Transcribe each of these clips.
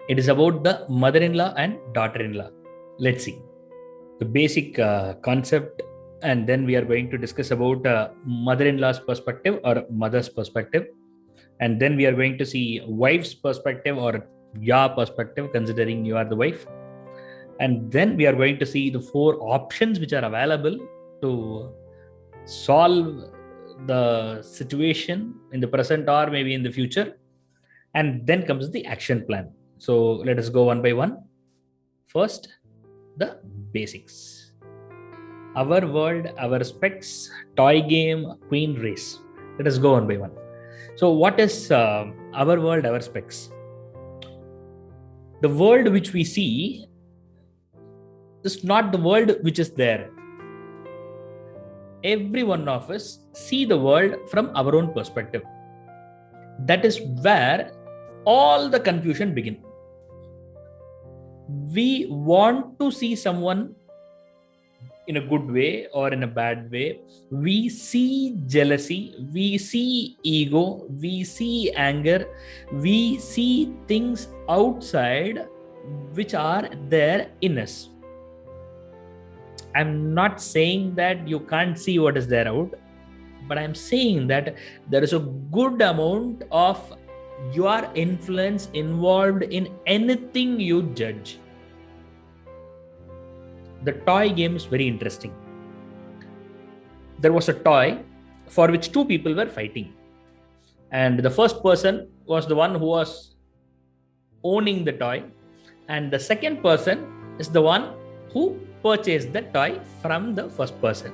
It is about the mother-in-law and daughter-in-law. Let's see the basic concept, and then we are going to discuss about mother-in-law's perspective or mother's perspective, and then we are going to see wife's perspective or your perspective, considering you are the wife, and then we are going to see the 4 options which are available to solve the situation in the present or maybe in the future, and then comes the action plan. So let us go one by one. First, the basics. Our world, our specs, toy game, queen race. Let us go one by one. So what is our world, our specs? The world which we see is not the world which is there. Every one of us see the world from our own perspective. That is where all the confusion begins. We want to see someone in a good way or in a bad way. We see jealousy, we see ego, we see anger, we see things outside which are there in us. I'm not saying that you can't see what is there out, but I'm saying that there is a good amount of your influence involved in anything you judge. The toy game is very interesting. There was a toy for which 2 people were fighting, and the first person was the one who was owning the toy, and the second person is the one who purchased the toy from the first person,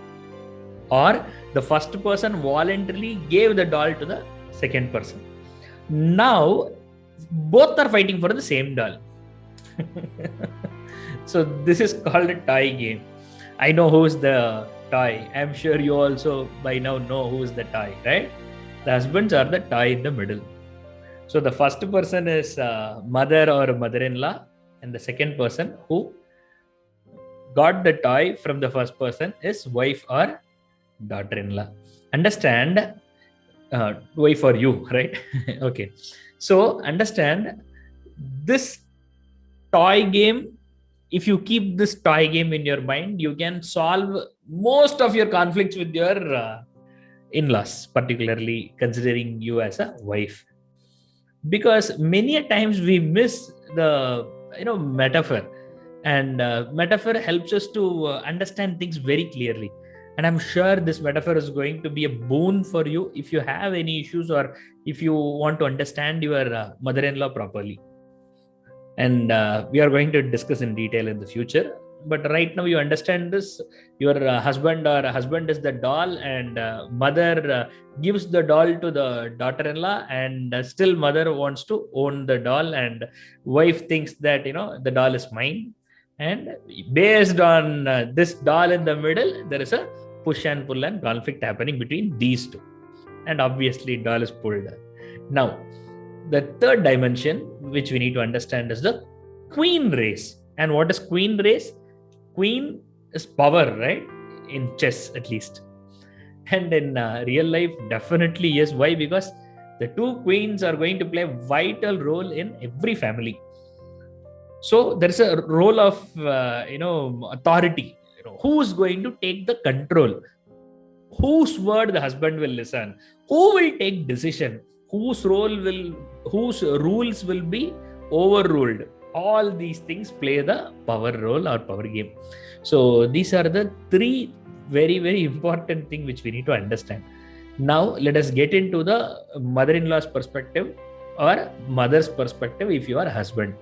or the first person voluntarily gave the doll to the second person. Now both are fighting for the same doll. So this is called a toy game. I know who is the toy. I'm sure you also by now know who is the toy, right? The husbands are the toy in the middle. So the first person is mother or mother-in-law, and the second person who got the toy from the first person is wife or daughter-in-law. Understand? Wife for you, right? Okay. So understand this toy game. If you keep this toy game in your mind, you can solve most of your conflicts with your in-laws, particularly considering you as a wife. Because many a times we miss the metaphor, and metaphor helps us to understand things very clearly. And I'm sure this metaphor is going to be a boon for you if you have any issues or if you want to understand your mother-in-law properly. And we are going to discuss in detail in the future, but right now you understand this. Your husband is the doll, and mother gives the doll to the daughter-in-law, and still mother wants to own the doll, and wife thinks that the doll is mine. And based on this doll in the middle, there is a push and pull and conflict happening between these 2, and obviously doll is pulled. Now the third dimension which we need to understand is the queen race. And what is queen race? Queen is power, right? In chess, at least. And in real life, definitely yes. Why? Because the 2 queens are going to play a vital role in every family. So there is a role of authority. Who's going to take the control? Whose word the husband will listen? Who will take decision? Whose rules will be overruled? All these things play the power role or power game. So these are the 3 very, very important things which we need to understand. Now let us get into the mother-in-law's perspective or mother's perspective if you are a husband.